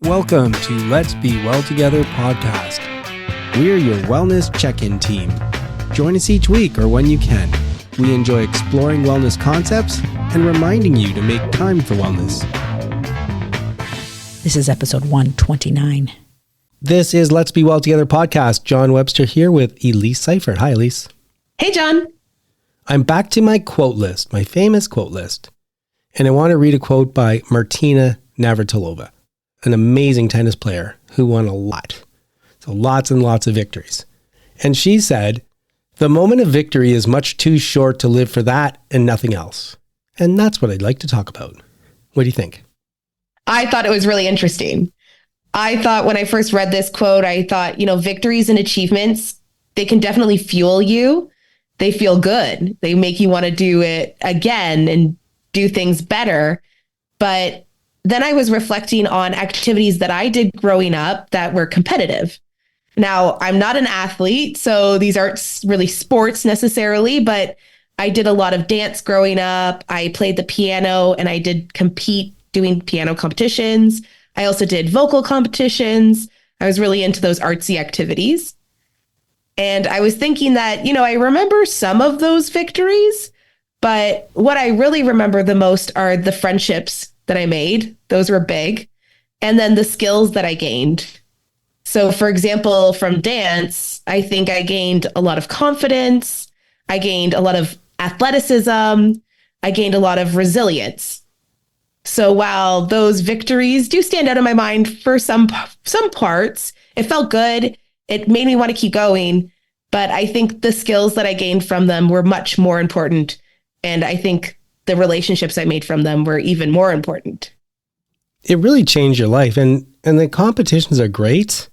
Welcome to Let's Be Well Together podcast. We're your wellness check-in team. Join us each week or when you can. We enjoy exploring wellness concepts and reminding you to make time for wellness. This is episode 129. This is Let's Be Well Together podcast. John Webster here with Elise Seifert. Hi, Elise. Hey, John. I'm back to my quote list, my famous quote list. And I want to read a quote by Martina Navratilova, an amazing tennis player who won a lot. So lots and lots of victories. And she said, "The moment of victory is much too short to live for that and nothing else." And that's what I'd like to talk about. What do you think? I thought it was really interesting. I thought when I first read this quote, I thought, victories and achievements, they can definitely fuel you. They feel good. They make you want to do it again and do things better. But then I was reflecting on activities that I did growing up that were competitive. Now, I'm not an athlete, so these aren't really sports necessarily, but I did a lot of dance growing up. I played the piano and I did compete doing piano competitions. I also did vocal competitions. I was really into those artsy activities. And I was thinking that, I remember some of those victories, but what I really remember the most are the friendships that I made. Those were big. And then the skills that I gained. So for example, from dance, I think I gained a lot of confidence. I gained a lot of athleticism. I gained a lot of resilience. So while those victories do stand out in my mind for some parts, it felt good. It made me want to keep going. But I think the skills that I gained from them were much more important. And I think the relationships I made from them were even more important. It really changed your life. And the competitions are great.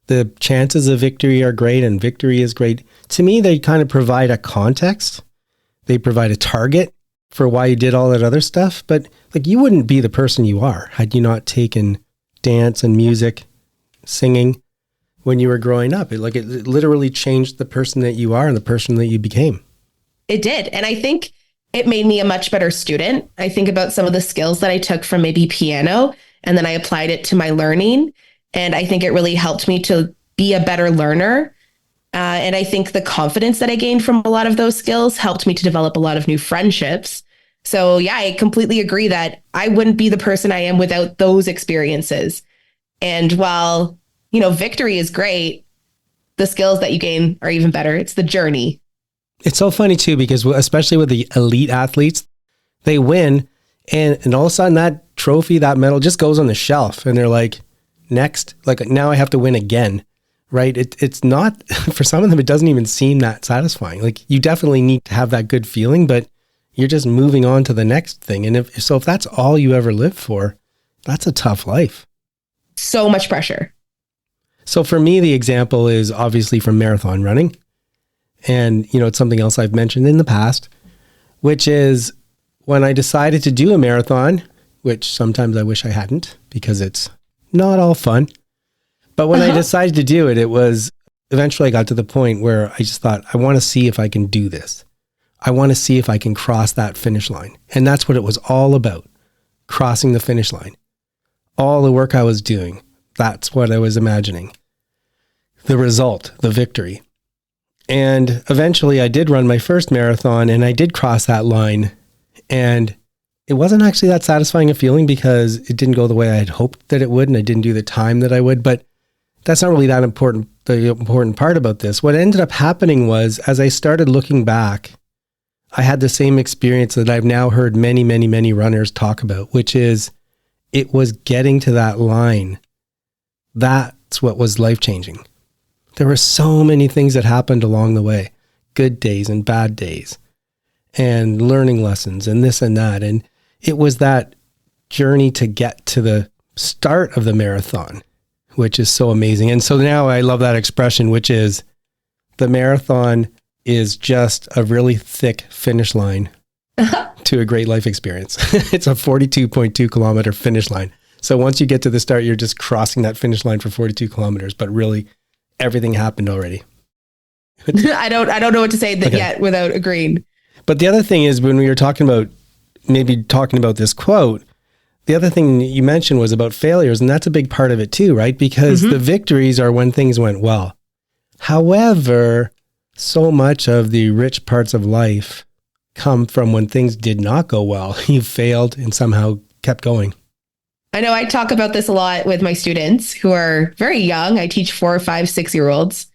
The chances of victory are great and victory is great. To me, they kind of provide a context. They provide a target for why you did all that other stuff. But you wouldn't be the person you are had you not taken dance and music, singing when you were growing up. It literally changed the person that you are and the person that you became. It did. And I think it made me a much better student. I think about some of the skills that I took from maybe piano, and then I applied it to my learning. And I think it really helped me to be a better learner. And I think the confidence that I gained from a lot of those skills helped me to develop a lot of new friendships. So yeah, I completely agree that I wouldn't be the person I am without those experiences. And while, victory is great, the skills that you gain are even better. It's the journey. It's so funny too, because especially with the elite athletes, they win and all of a sudden that trophy, that medal just goes on the shelf and they're like, next, now I have to win again, right? It's not, for some of them, it doesn't even seem that satisfying. You definitely need to have that good feeling, but you're just moving on to the next thing. And if that's all you ever lived for, that's a tough life. So much pressure. So for me, the example is obviously from marathon running. And, it's something else I've mentioned in the past, which is when I decided to do a marathon, which sometimes I wish I hadn't because it's not all fun. But when I decided to do it, it was eventually I got to the point where I just thought, I want to see if I can do this. I want to see if I can cross that finish line. And that's what it was all about, crossing the finish line. All the work I was doing, that's what I was imagining. The result, the victory. And eventually I did run my first marathon and I did cross that line. And it wasn't actually that satisfying a feeling because it didn't go the way I had hoped that it would. And I didn't do the time that I would. But that's not really that important. The important part about this, what ended up happening was as I started looking back, I had the same experience that I've now heard many, many, many runners talk about, which is it was getting to that line. That's what was life-changing. There were so many things that happened along the way, good days and bad days, and learning lessons and this and that. And it was that journey to get to the start of the marathon, which is so amazing. And so now I love that expression, which is the marathon is just a really thick finish line to a great life experience. It's a 42.2 kilometer finish line. So once you get to the start, you're just crossing that finish line for 42 kilometers, but really everything happened already. I don't know what to say yet without agreeing. But the other thing is when we were talking about this quote, The other thing you mentioned was about failures, and that's a big part of it too, right? Because the victories are when things went well. However, so much of the rich parts of life come from when things did not go well. You failed and somehow kept going. I know I talk about this a lot with my students who are very young. I teach 4, 5, 6-year-olds,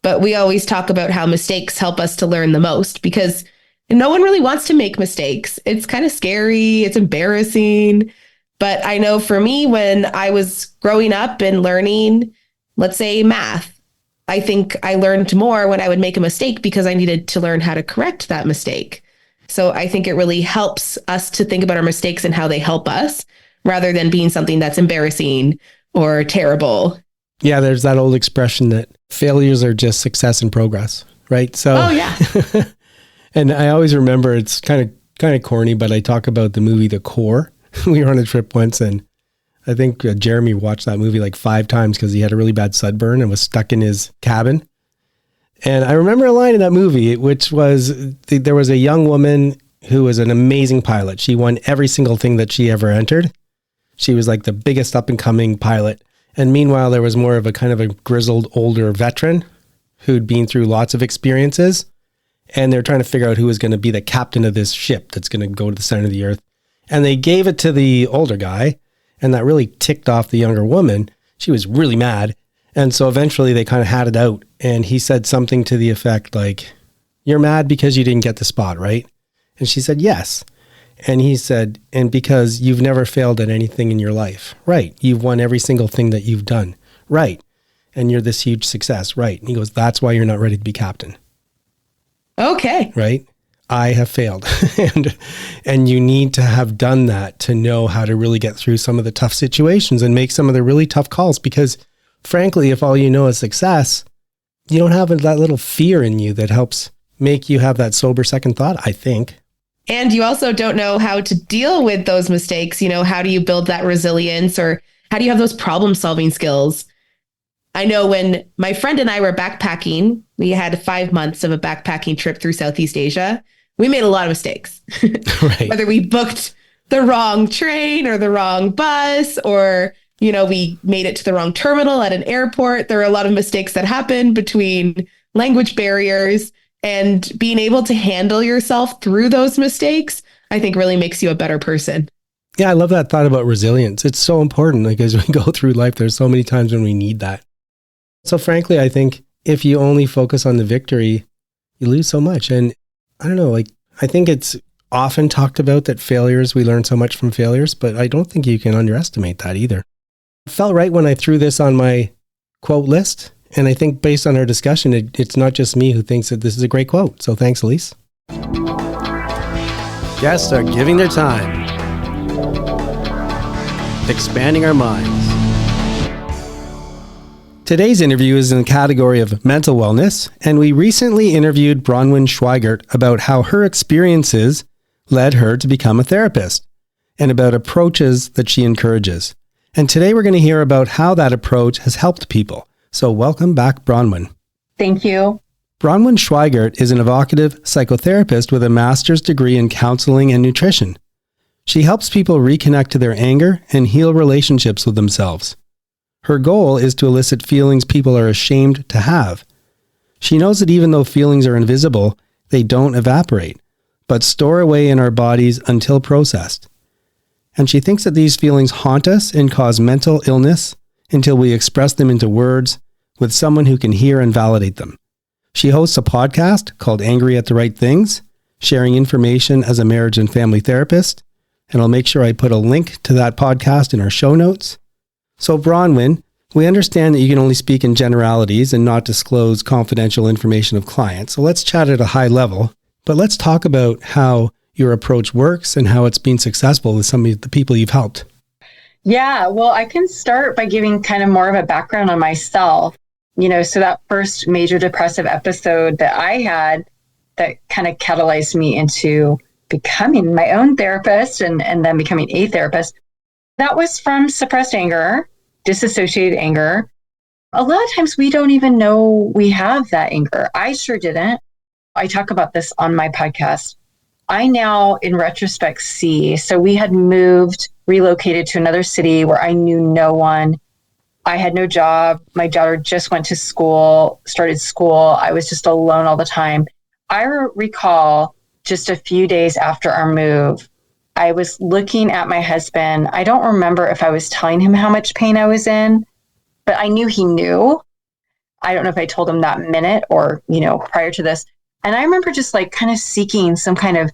but we always talk about how mistakes help us to learn the most because no one really wants to make mistakes. It's kind of scary. It's embarrassing. But I know for me, when I was growing up and learning, let's say math, I think I learned more when I would make a mistake because I needed to learn how to correct that mistake. So I think it really helps us to think about our mistakes and how they help us rather than being something that's embarrassing or terrible. Yeah, there's that old expression that failures are just success in progress, right? So, oh, yeah. And I always remember it's kind of corny, but I talk about the movie The Core. We were on a trip once, and I think Jeremy watched that movie like 5 times because he had a really bad sunburn and was stuck in his cabin. And I remember a line in that movie, which was there was a young woman who was an amazing pilot. She won every single thing that she ever entered. She was like the biggest up and coming pilot. And meanwhile, there was more of a kind of a grizzled older veteran who'd been through lots of experiences. And they're trying to figure out who was going to be the captain of this ship that's going to go to the center of the earth. And they gave it to the older guy. And that really ticked off the younger woman. She was really mad. And so eventually they kind of had it out. And he said something to the effect like, "You're mad because you didn't get the spot, right?" And she said, "Yes." And he said, "And because you've never failed at anything in your life." "Right. You've won every single thing that you've done." "Right. And you're this huge success." "Right." And he goes, "That's why you're not ready to be captain." Okay. Right? I have failed. and you need to have done that to know how to really get through some of the tough situations and make some of the really tough calls. Because frankly, if all you know is success, you don't have that little fear in you that helps make you have that sober second thought, I think. And you also don't know how to deal with those mistakes. You know, how do you build that resilience or how do you have those problem solving skills? I know when my friend and I were backpacking, we had 5 months of a backpacking trip through Southeast Asia. We made a lot of mistakes, Right. Whether we booked the wrong train or the wrong bus, or, you know, we made it to the wrong terminal at an airport. There are a lot of mistakes that happen between language barriers, and being able to handle yourself through those mistakes, I think really makes you a better person. Yeah, I love that thought about resilience. It's so important. Like as we go through life, there's so many times when we need that. So frankly, I think if you only focus on the victory, you lose so much. And I don't know, like I think it's often talked about that failures, we learn so much from failures, but I don't think you can underestimate that either. It felt right when I threw this on my quote list. And I think based on our discussion, it's not just me who thinks that this is a great quote. So thanks, Elise. Guests are giving their time, expanding our minds. Today's interview is in the category of mental wellness, and we recently interviewed Bronwyn Schweigerdt about how her experiences led her to become a therapist and about approaches that she encourages. And today we're going to hear about how that approach has helped people. So welcome back, Bronwyn. Thank you. Bronwyn Schweigerdt is an evocative psychotherapist with a master's degree in counseling and nutrition. She helps people reconnect to their anger and heal relationships with themselves. Her goal is to elicit feelings people are ashamed to have. She knows that even though feelings are invisible, they don't evaporate, but store away in our bodies until processed. And she thinks that these feelings haunt us and cause mental illness until we express them into words with someone who can hear and validate them. She hosts a podcast called Angry at the Right Things, sharing information as a marriage and family therapist, and I'll make sure I put a link to that podcast in our show notes. So Bronwyn, we understand that you can only speak in generalities and not disclose confidential information of clients. So let's chat at a high level, but let's talk about how your approach works and how it's been successful with some of the people you've helped. Yeah, well, I can start by giving kind of more of a background on myself. You know, so that first major depressive episode that I had that kind of catalyzed me into becoming my own therapist and then becoming a therapist, that was from suppressed anger, disassociated anger. A lot of times we don't even know we have that anger. I sure didn't. I talk about this on my podcast. I now, in retrospect, see, so we relocated to another city where I knew no one. I had no job. My daughter just went to school, started school. I was just alone all the time. I recall just a few days after our move, I was looking at my husband. I don't remember if I was telling him how much pain I was in, but I knew he knew. I don't know if I told him that minute or, prior to this. And I remember just like kind of seeking some kind of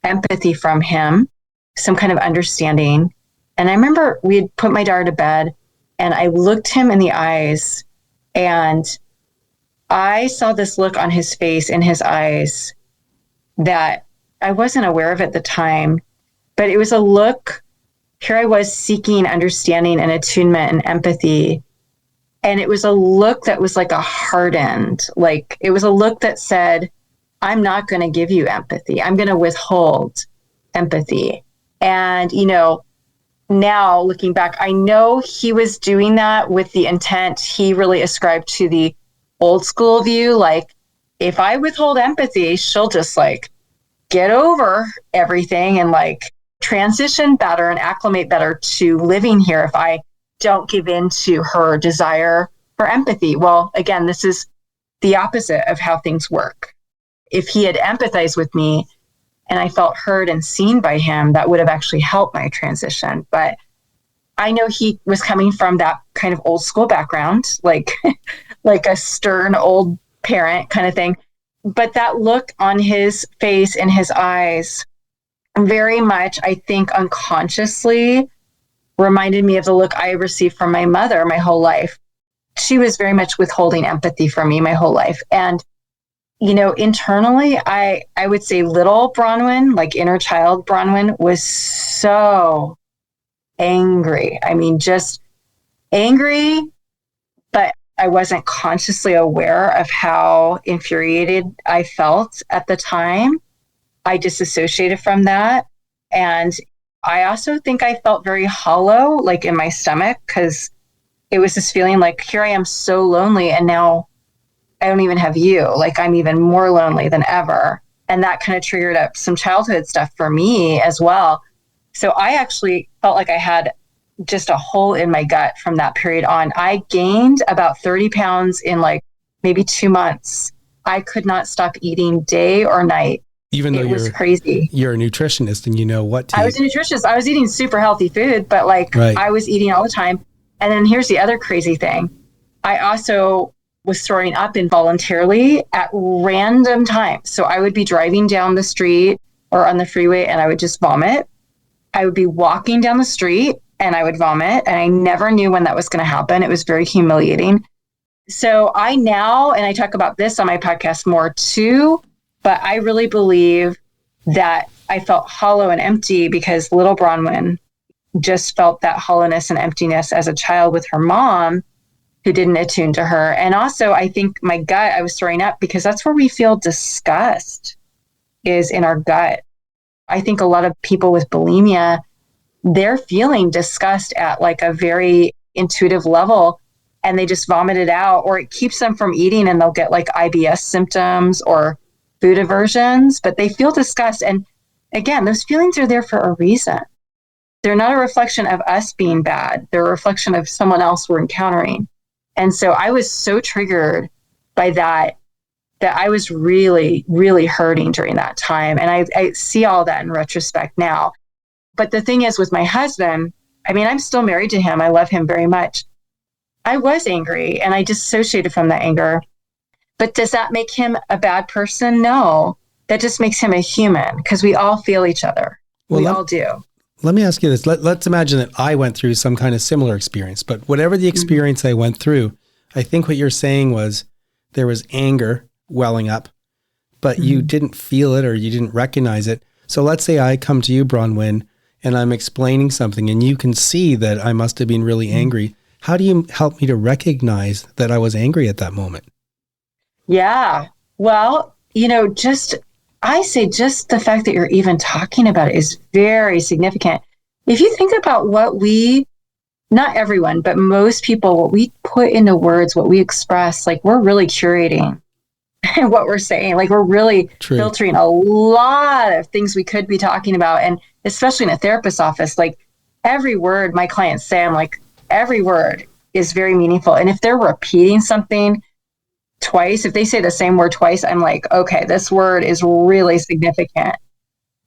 empathy from him, some kind of understanding. And I remember we had put my daughter to bed and I looked him in the eyes and I saw this look on his face, in his eyes, that I wasn't aware of at the time, but it was a look. Here I was seeking understanding and attunement and empathy. And it was a look that was like a hardened, like it was a look that said, I'm not going to give you empathy. I'm going to withhold empathy. And, now looking back, I know he was doing that with the intent. He really ascribed to the old school view. Like, if I withhold empathy, she'll just like get over everything and like transition better and acclimate better to living here if I don't give in to her desire for empathy. Well, again, this is the opposite of how things work. If he had empathized with me and I felt heard and seen by him, that would have actually helped my transition. But I know he was coming from that kind of old school background, like a stern old parent kind of thing. But that look on his face, in his eyes, very much, I think, unconsciously reminded me of the look I received from my mother my whole life. She was very much withholding empathy from me my whole life. And, internally, I would say little Bronwyn, like inner child Bronwyn, was so angry. I mean, just angry, but I wasn't consciously aware of how infuriated I felt at the time. I disassociated from that. And I also think I felt very hollow, like in my stomach, because it was this feeling like, here I am so lonely. And now I don't even have you. Like, I'm even more lonely than ever. And that kind of triggered up some childhood stuff for me as well. So I actually felt like I had just a hole in my gut from that period on. I gained about 30 pounds in like maybe 2 months. I could not stop eating day or night. Even though it was crazy. You're a nutritionist and you know what to eat. I was a nutritionist. I was eating super healthy food, but I was eating all the time. And then here's the other crazy thing. I also was throwing up involuntarily at random times. So I would be driving down the street or on the freeway and I would just vomit. I would be walking down the street and I would vomit. And I never knew when that was going to happen. It was very humiliating. So I now, and I talk about this on my podcast more too, but I really believe that I felt hollow and empty because little Bronwyn just felt that hollowness and emptiness as a child with her mom who didn't attune to her. And also, I think my gut, I was throwing up because that's where we feel disgust, is in our gut. I think a lot of people with bulimia, they're feeling disgust at like a very intuitive level and they just vomit it out, or it keeps them from eating and they'll get like IBS symptoms or food aversions, but they feel disgust. And again, those feelings are there for a reason. They're not a reflection of us being bad. They're a reflection of someone else we're encountering. And so I was so triggered by that I was really, really hurting during that time. And I see all that in retrospect now. But the thing is with my husband, I mean, I'm still married to him. I love him very much. I was angry and I dissociated from that anger. But does that make him a bad person? No, that just makes him a human because we all feel each other. Well, we all do. Let me ask you this. Let's imagine that I went through some kind of similar experience, but whatever the experience I went through, I think what you're saying was there was anger welling up, but you didn't feel it or you didn't recognize it. So let's say I come to you, Bronwyn, and I'm explaining something and you can see that I must have been really angry. How do you help me to recognize that I was angry at that moment? Yeah. Well, I say just the fact that you're even talking about it is very significant. If you think about what not everyone, but most people, what we put into words, what we express, like we're really curating what we're saying. Like we're really filtering a lot of things we could be talking about. And especially in a therapist's office, like every word my clients say, I'm like, every word is very meaningful. And if they're repeating something twice, if they say the same word twice, I'm like, okay, this word is really significant.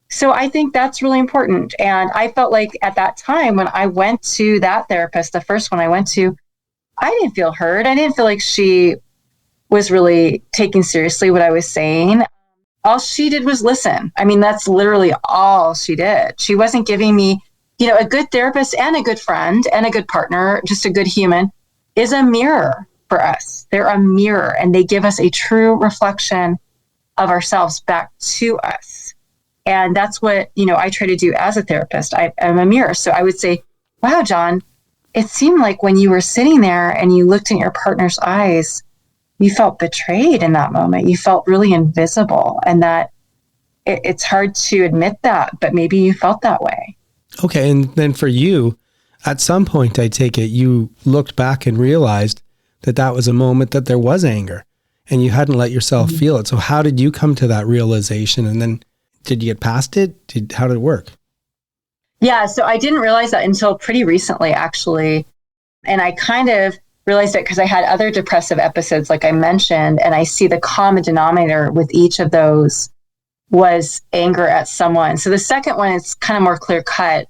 So I think that's really important. And I felt like at that time when I went to that therapist, the first one I went to, I didn't feel heard. I didn't feel like she was really taking seriously what I was saying. All she did was listen. I mean, that's literally all she did. She wasn't giving me, a good therapist and a good friend and a good partner, just a good human, is a mirror for us. They're a mirror, and they give us a true reflection of ourselves back to us. And that's what, I try to do as a therapist. I'm a mirror. So I would say, wow, John, it seemed like when you were sitting there and you looked in your partner's eyes, you felt betrayed in that moment. You felt really invisible, and that it's hard to admit that, but maybe you felt that way. Okay. And then for you, at some point, I take it, you looked back and realized that that was a moment that there was anger and you hadn't let yourself feel it. So how did you come to that realization? And then did you get past it? How did it work? Yeah. So I didn't realize that until pretty recently, actually. And I kind of realized it because I had other depressive episodes, like I mentioned, and I see the common denominator with each of those was anger at someone. So the second one is kind of more clear cut.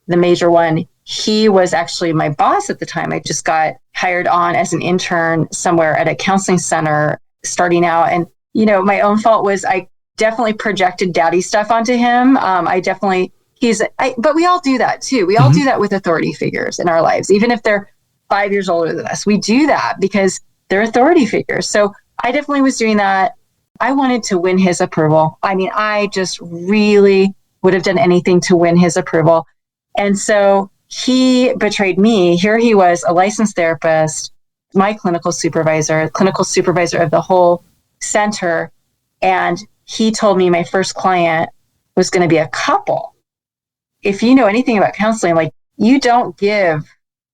The major one, he was actually my boss at the time. I just got hired on as an intern somewhere at a counseling center starting out. And, my own fault was I definitely projected daddy stuff onto him. But we all do that too. We all do that with authority figures in our lives, even if they're 5 years older than us. We do that because they're authority figures. So I definitely was doing that. I wanted to win his approval. I mean, I just really would have done anything to win his approval. And so he betrayed me. Here he was, a licensed therapist, my clinical supervisor of the whole center. And he told me my first client was going to be a couple. If you know anything about counseling, like, you don't give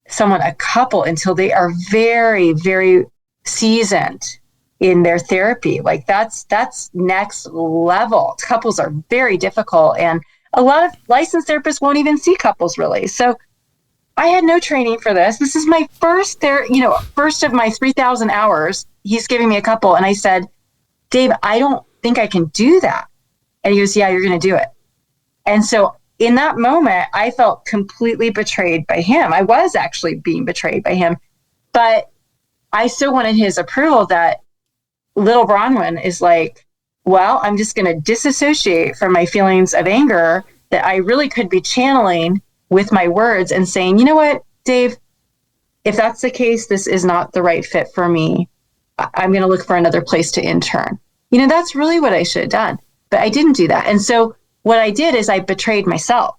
someone a couple until they are very, very seasoned in their therapy. Like, that's next level. Couples are very difficult, and a lot of licensed therapists won't even see couples really. So I had no training for this. This is my first of my 3,000 hours. He's giving me a couple. And I said, Dave, I don't think I can do that. And he goes, yeah, you're going to do it. And so in that moment, I felt completely betrayed by him. I was actually being betrayed by him, but I still wanted his approval. That little Bronwyn is like, well, I'm just going to disassociate from my feelings of anger that I really could be channeling with my words and saying, you know what, Dave, if that's the case, this is not the right fit for me. I'm going to look for another place to intern. That's really what I should have done, but I didn't do that. And so what I did is I betrayed myself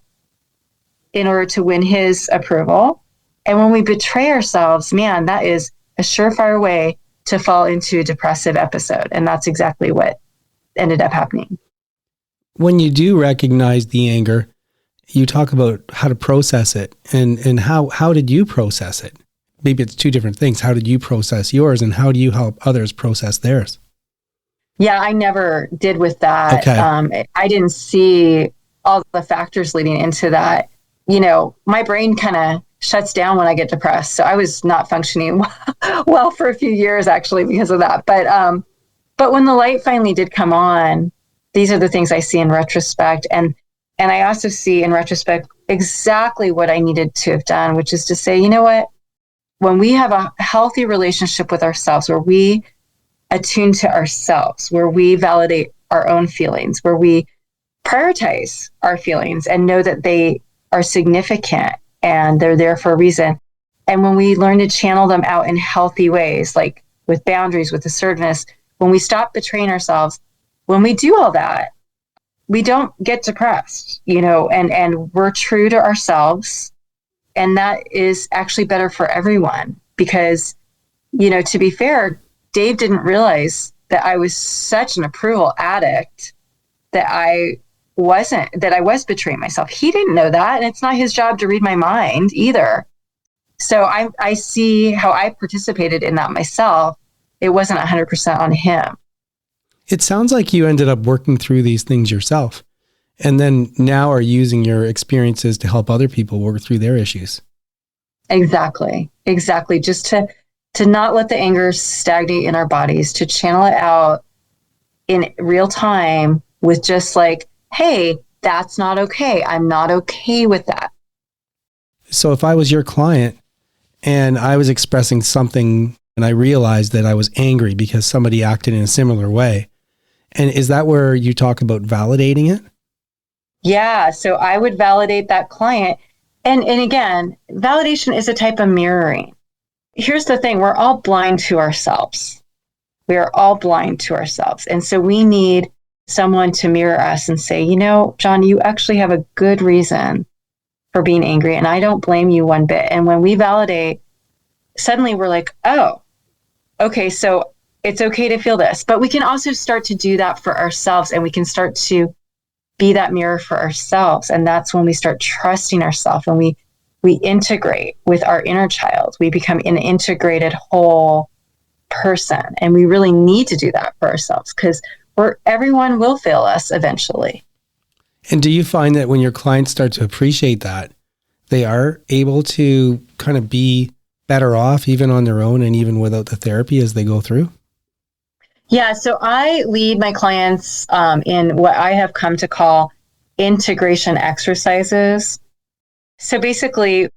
in order to win his approval. And when we betray ourselves, man, that is a surefire way to fall into a depressive episode. And that's exactly what ended up happening. When you do recognize the anger, you talk about how to process it, and how did you process it? Maybe it's two different things. How did you process yours, and how do you help others process theirs? Yeah, I never did with that. Okay. I didn't see all the factors leading into that. My brain kind of shuts down when I get depressed. So I was not functioning well for a few years actually because of that. But when the light finally did come on, these are the things I see in retrospect. And I also see in retrospect exactly what I needed to have done, which is to say, you know what, when we have a healthy relationship with ourselves, where we attune to ourselves, where we validate our own feelings, where we prioritize our feelings and know that they are significant and they're there for a reason. And when we learn to channel them out in healthy ways, like with boundaries, with assertiveness, when we stop betraying ourselves, when we do all that, we don't get depressed, and we're true to ourselves. And that is actually better for everyone because, to be fair, Dave didn't realize that I was such an approval addict that I was betraying myself. He didn't know that. And it's not his job to read my mind either. So I see how I participated in that myself. It wasn't 100% on him. It sounds like you ended up working through these things yourself. and then now are using your experiences to help other people work through their issues. Exactly. Just to not let the anger stagnate in our bodies, to channel it out in real time with just like, hey, that's not okay. I'm not okay with that. So if I was your client and I was expressing something and I realized that I was angry because somebody acted in a similar way, and is that where you talk about validating it? Yeah. So I would validate that client. And again, validation is a type of mirroring. Here's the thing. We're all blind to ourselves. We are all blind to ourselves. And so we need someone to mirror us and say, you know, John, you actually have a good reason for being angry. And I don't blame you one bit. And when we validate, suddenly we're like, oh, okay, so it's okay to feel this. But we can also start to do that for ourselves, and we can start to be that mirror for ourselves. And that's when we start trusting ourselves, and we integrate with our inner child. We become an integrated whole person. And we really need to do that for ourselves, because everyone will fail us eventually. And do you find that when your clients start to appreciate that, they are able to kind of be better off even on their own and even without the therapy as they go through? Yeah, so I lead my clients in what I have come to call integration exercises. So basically,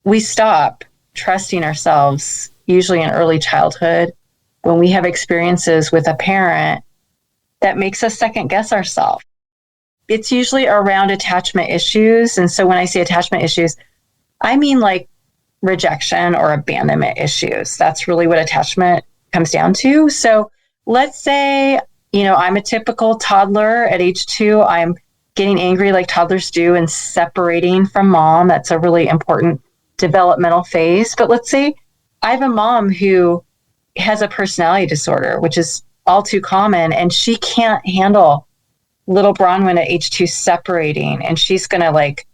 we stop trusting ourselves, usually in early childhood, when we have experiences with a parent that makes us second guess ourselves. It's usually around attachment issues. And so when I say attachment issues, I mean like rejection or abandonment issues. That's really what attachment comes down to. So let's say, you know, I'm a typical toddler at age 2. I'm getting angry like toddlers do and separating from mom. That's a really important developmental phase. But let's say I have a mom who has a personality disorder, which is all too common, and she can't handle little Bronwyn at age 2 separating. And she's going to like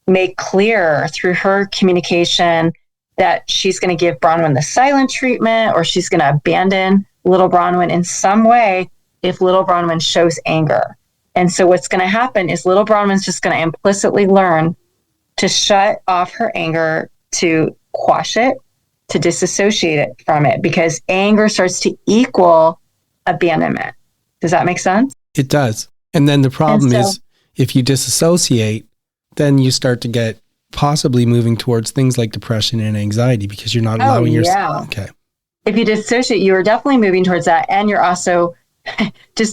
make clear through her communication that she's going to give Bronwyn the silent treatment, or she's going to abandon little Bronwyn in some way if little Bronwyn shows anger. And so what's going to happen is little Bronwyn's just going to implicitly learn to shut off her anger, to quash it, to disassociate it from it, because anger starts to equal abandonment. Does that make sense? It does. And then the problem is if you disassociate, then you start to get possibly moving towards things like depression and anxiety because you're not allowing yourself. Okay. If you dissociate, you are definitely moving towards that. And you're also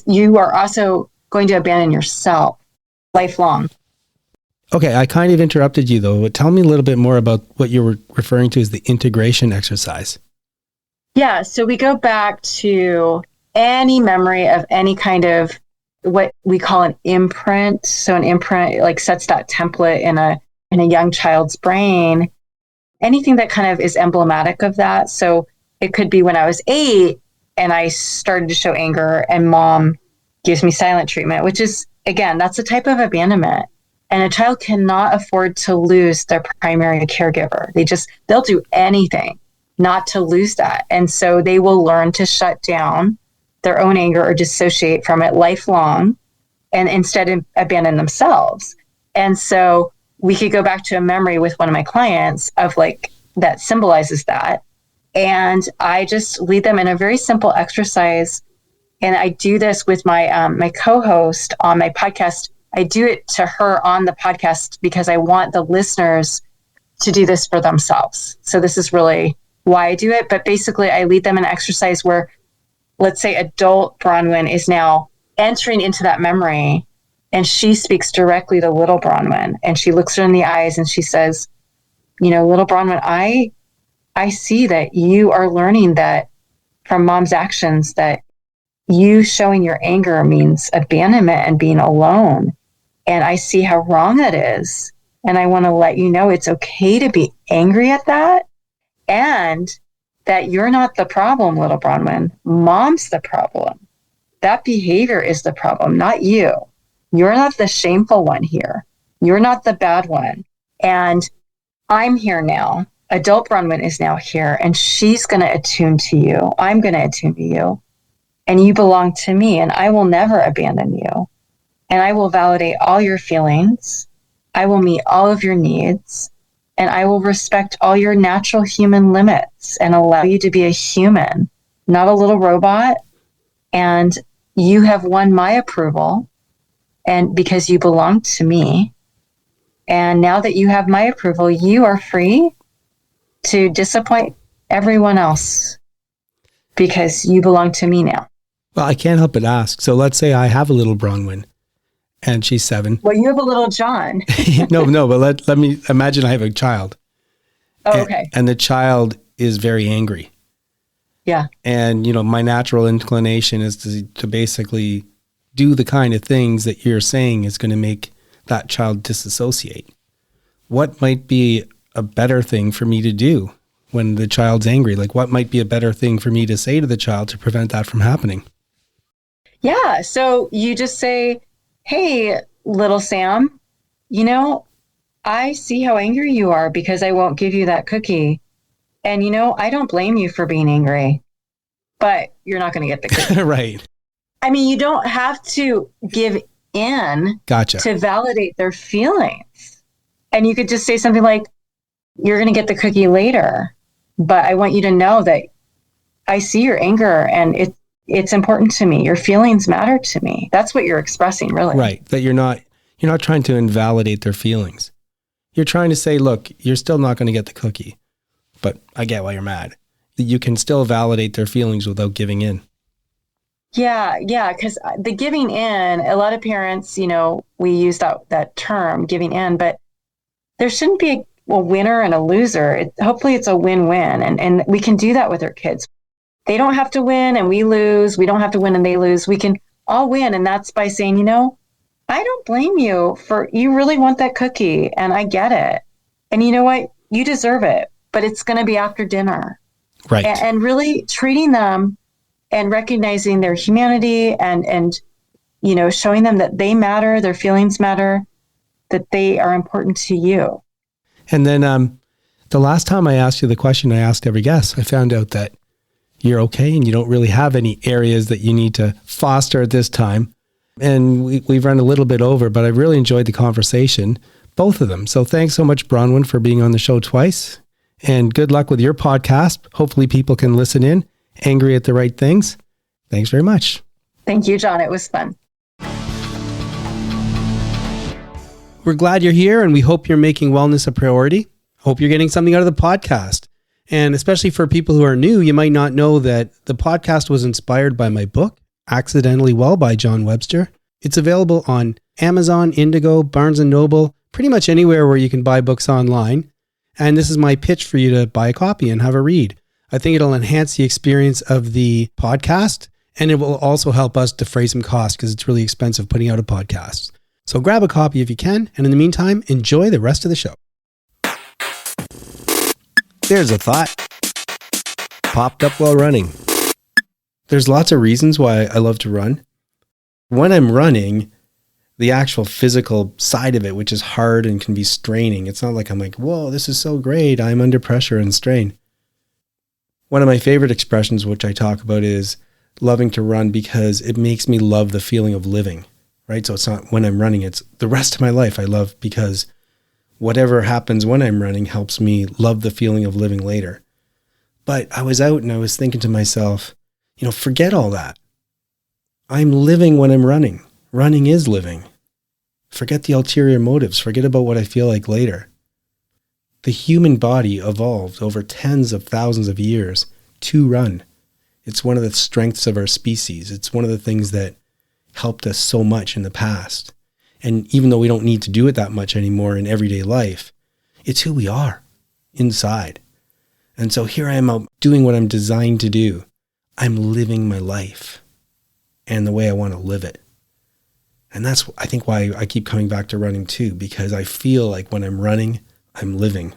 you are also going to abandon yourself lifelong. Okay. I kind of interrupted you though, but tell me a little bit more about what you were referring to as the integration exercise. Yeah. So we go back to any memory of any kind of what we call an imprint. So an imprint like sets that template in a young child's brain. Anything that kind of is emblematic of that. So it could be when I was 8 and I started to show anger and mom gives me silent treatment, which is, again, that's a type of abandonment. And a child cannot afford to lose their primary caregiver. They'll do anything not to lose that. And so they will learn to shut down their own anger or dissociate from it lifelong and instead abandon themselves. And so we could go back to a memory with one of my clients of like that symbolizes that. And I just lead them in a very simple exercise. And I do this with my my co-host on my podcast. I do it to her on the podcast because I want the listeners to do this for themselves. So this is really why I do it. But basically, I lead them in an exercise where, let's say, adult Bronwyn is now entering into that memory, and she speaks directly to little Bronwyn, and she looks her in the eyes and she says, you know, little Bronwyn, I see that you are learning that from mom's actions that you showing your anger means abandonment and being alone. And I see how wrong that is. And I want to let you know it's okay to be angry at that, and that you're not the problem, little Bronwyn. Mom's the problem. That behavior is the problem, not you. You're not the shameful one here. You're not the bad one. And I'm here now. Adult Bronwyn is now here, and she's going to attune to you. I'm going to attune to you. And you belong to me, and I will never abandon you. and I will validate all your feelings. I will meet all of your needs, and I will respect all your natural human limits and allow you to be a human, not a little robot. And you have won my approval, and because you belong to me. And now that you have my approval, you are free to disappoint everyone else because you belong to me now. Well, I can't help but ask. So let's say I have a little Bronwyn and she's 7. Well, you have a little John. No, but let me imagine I have a child. Oh, okay. And the child is very angry. Yeah. And, my natural inclination is to basically do the kind of things that you're saying is going to make that child disassociate. What might be a better thing for me to do when the child's angry? Like, what might be a better thing for me to say to the child to prevent that from happening? Yeah. So you just say, hey, little Sam, I see how angry you are because I won't give you that cookie. And, I don't blame you for being angry, but you're not going to get the cookie. Right. I mean, you don't have to give in Gotcha. to validate their feelings. And you could just say something like, you're going to get the cookie later, but I want you to know that I see your anger and it's important to me. Your feelings matter to me. That's what you're expressing, really. Right. That you're not trying to invalidate their feelings. You're trying to say, look, you're still not going to get the cookie, but I get why you're mad. You can still validate their feelings without giving in. Yeah. Because the giving in, a lot of parents, we use that term, giving in, but there shouldn't be a winner and a loser. Hopefully it's a win-win. And we can do that with our kids. They don't have to win and we lose. We don't have to win and they lose. We can all win. And that's by saying, I don't blame you you really want that cookie and I get it. And you know what? You deserve it, but it's going to be after dinner. Right. And really treating them and recognizing their humanity and showing them that they matter, their feelings matter, that they are important to you. And then the last time I asked you the question I asked every guest, I found out that you're okay and you don't really have any areas that you need to foster at this time. And we've run a little bit over, but I really enjoyed the conversation, both of them. So thanks so much, Bronwyn, for being on the show twice. And good luck with your podcast. Hopefully people can listen in. Angry at the Right Things. Thanks very much. Thank you, John. It was fun. We're glad you're here and we hope you're making wellness a priority. Hope you're getting something out of the podcast. And especially for people who are new, you might not know that the podcast was inspired by my book, Accidentally Well by John Webster. It's available on Amazon, Indigo, Barnes & Noble, pretty much anywhere where you can buy books online. And this is my pitch for you to buy a copy and have a read. I think it'll enhance the experience of the podcast, and it will also help us defray some costs because it's really expensive putting out a podcast. So grab a copy if you can, and in the meantime, enjoy the rest of the show. There's a thought. Popped up while running. There's lots of reasons why I love to run. When I'm running, the actual physical side of it, which is hard and can be straining, it's not like I'm like, whoa, this is so great. I'm under pressure and strain. One of my favorite expressions, which I talk about, is loving to run because it makes me love the feeling of living, right? So it's not when I'm running, it's the rest of my life I love because whatever happens when I'm running helps me love the feeling of living later. But I was out and I was thinking to myself, forget all that. I'm living when I'm running. Running is living. Forget the ulterior motives. Forget about what I feel like later. The human body evolved over tens of thousands of years to run. It's one of the strengths of our species. It's one of the things that helped us so much in the past. And even though we don't need to do it that much anymore in everyday life, it's who we are inside. And so here I am out doing what I'm designed to do. I'm living my life and the way I want to live it. And that's, I think, why I keep coming back to running too, because I feel like when I'm running, I'm living.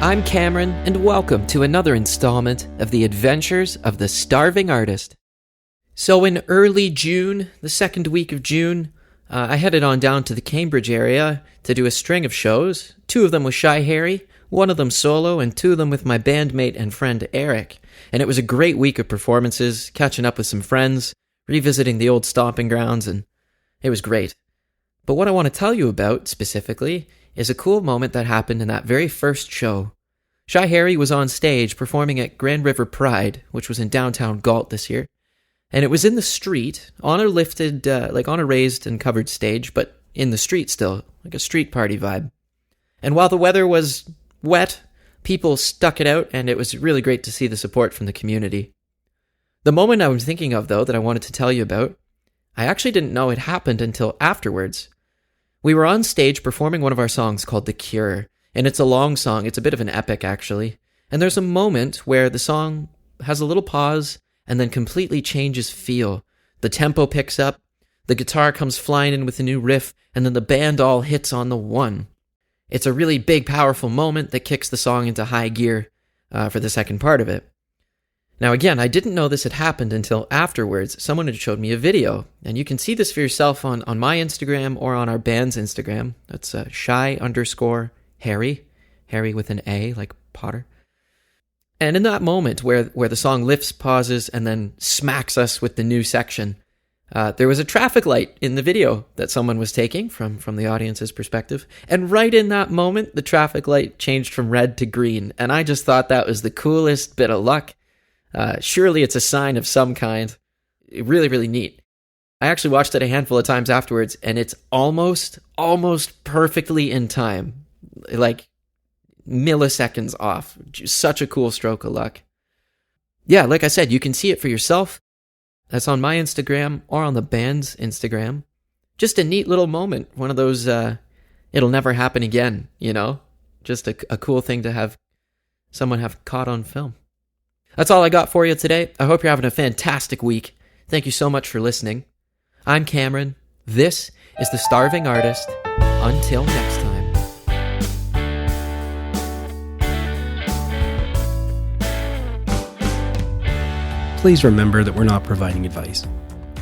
I'm Cameron, and welcome to another installment of the Adventures of the Starving Artist. So in early June, the second week of June, I headed on down to the Cambridge area to do a string of shows, 2 of them with Shy Harry, one of them solo and 2 of them with my bandmate and friend Eric. And it was a great week of performances, catching up with some friends, revisiting the old stomping grounds, and it was great. But what I want to tell you about, specifically, is a cool moment that happened in that very first show. Shy Harry was on stage performing at Grand River Pride, which was in downtown Galt this year. And it was in the street, on a lifted, on a raised and covered stage, but in the street still, like a street party vibe. And while the weather was wet, people stuck it out, and it was really great to see the support from the community. The moment I was thinking of, though, that I wanted to tell you about, I actually didn't know it happened until afterwards. We were on stage performing one of our songs called The Cure, and it's a long song. It's a bit of an epic, actually. And there's a moment where the song has a little pause and then completely changes feel. The tempo picks up, the guitar comes flying in with a new riff, and then the band all hits on the one. It's a really big, powerful moment that kicks the song into high gear for the second part of it. Now again, I didn't know this had happened until afterwards. Someone had showed me a video, and you can see this for yourself on my Instagram or on our band's Instagram. That's shy_Harry, Harry with an A, like Potter. And in that moment where the song lifts, pauses, and then smacks us with the new section, there was a traffic light in the video that someone was taking from the audience's perspective. And right in that moment, the traffic light changed from red to green. And I just thought that was the coolest bit of luck. Surely it's a sign of some kind. Really, really neat. I actually watched it a handful of times afterwards, and it's almost perfectly in time. Like milliseconds off. Such a cool stroke of luck. Yeah, like I said, you can see it for yourself. That's on my Instagram or on the band's Instagram. Just a neat little moment. One of those, it'll never happen again, you know? Just a cool thing to have someone have caught on film. That's all I got for you today. I hope you're having a fantastic week. Thank you so much for listening. I'm Cameron. This is The Starving Artist. Until next time. Please remember that we're not providing advice.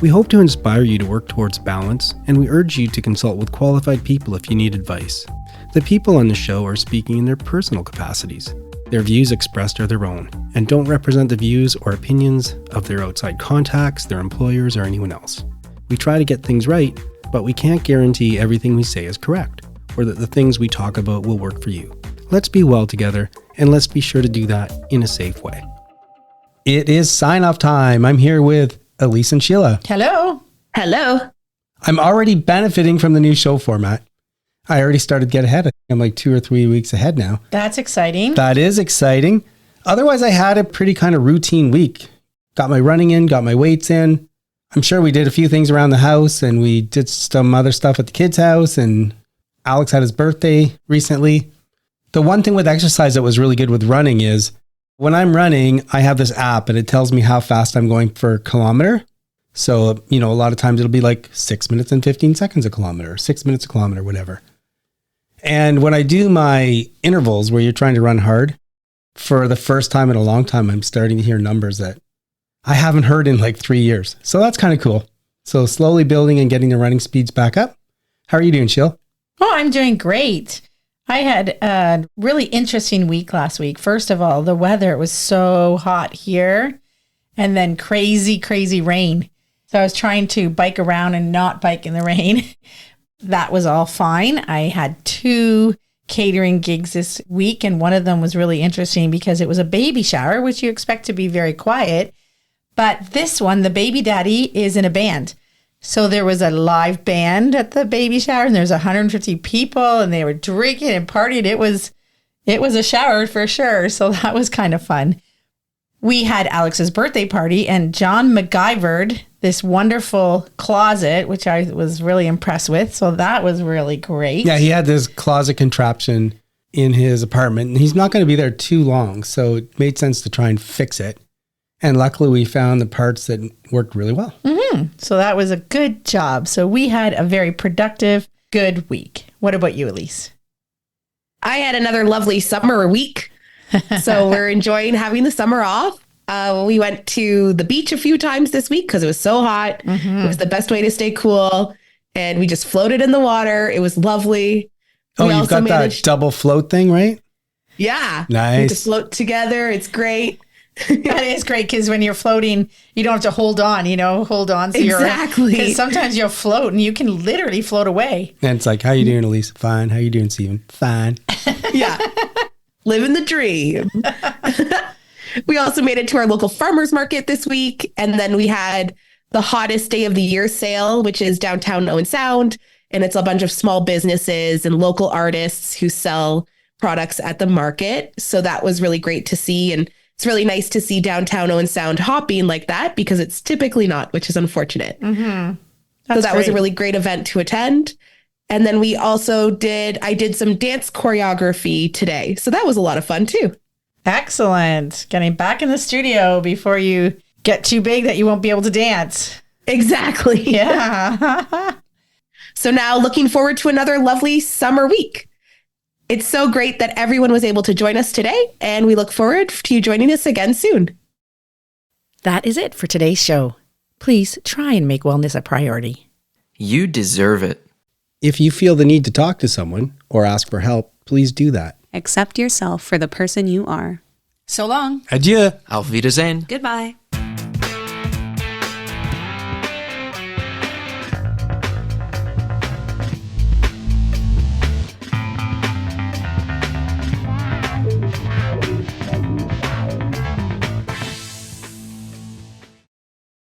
We hope to inspire you to work towards balance, and we urge you to consult with qualified people if you need advice. The people on the show are speaking in their personal capacities. Their views expressed are their own, and don't represent the views or opinions of their outside contacts, their employers, or anyone else. We try to get things right, but we can't guarantee everything we say is correct, or that the things we talk about will work for you. Let's be well together, and let's be sure to do that in a safe way. It is sign-off time. I'm here with Elise and Sheila. Hello. Hello. I'm already benefiting from the new show format. I already started to get ahead. I'm like 2 or 3 weeks ahead now. That's exciting. That is exciting. Otherwise, I had a pretty kind of routine week. Got my running in, got my weights in. I'm sure we did a few things around the house, and we did some other stuff at the kids' house, and Alex had his birthday recently. The one thing with exercise that was really good with running is when I'm running, I have this app and it tells me how fast I'm going per kilometer. So, a lot of times it'll be like 6 minutes and 15 seconds a kilometer, 6 minutes a kilometer, whatever. And when I do my intervals where you're trying to run hard, for the first time in a long time, I'm starting to hear numbers that I haven't heard in like 3 years. So that's kind of cool. So slowly building and getting the running speeds back up. How are you doing, Sheila? Oh, I'm doing great. I had a really interesting week last week. First of all, the weather was so hot here, and then crazy, crazy rain. So I was trying to bike around and not bike in the rain. That was all fine. I had 2 catering gigs this week, and one of them was really interesting because it was a baby shower, which you expect to be very quiet. But this one, the baby daddy is in a band. So there was a live band at the baby shower, and there's 150 people, and they were drinking and partying. It was a shower for sure. So that was kind of fun. We had Alex's birthday party, and John MacGyvered this wonderful closet, which I was really impressed with. So that was really great. Yeah, he had this closet contraption in his apartment, and he's not going to be there too long. So it made sense to try and fix it. And luckily, we found the parts that worked really well. Mm-hmm. So that was a good job. So we had a very productive, good week. What about you, Elise? I had another lovely summer week. So we're enjoying having the summer off. We went to the beach a few times this week because it was so hot. Mm-hmm. It was the best way to stay cool. And we just floated in the water. It was lovely. Oh, you've got that double float thing, right? Yeah. Nice. You can float together. It's great. That is great because when you're floating, you don't have to hold on, so Exactly. Because sometimes you'll float and you can literally float away. And it's like, how you doing, Elise? Fine. How you doing, Steven? Fine. Yeah. Living the dream. We also made it to our local farmers market this week. And then we had the hottest day of the year sale, which is downtown Owen Sound. And it's a bunch of small businesses and local artists who sell products at the market. So that was really great to see. And it's really nice to see downtown Owen Sound hopping like that because it's typically not, which is unfortunate. Mm-hmm. So that was a really great event to attend. And then we also I did some dance choreography today. So that was a lot of fun too. Excellent. Getting back in the studio before you get too big that you won't be able to dance. Exactly. Yeah. So now looking forward to another lovely summer week. It's so great that everyone was able to join us today, and we look forward to you joining us again soon. That is it for today's show. Please try and make wellness a priority. You deserve it. If you feel the need to talk to someone or ask for help, please do that. Accept yourself for the person you are. So long. Adieu. Auf Wiedersehen. Goodbye.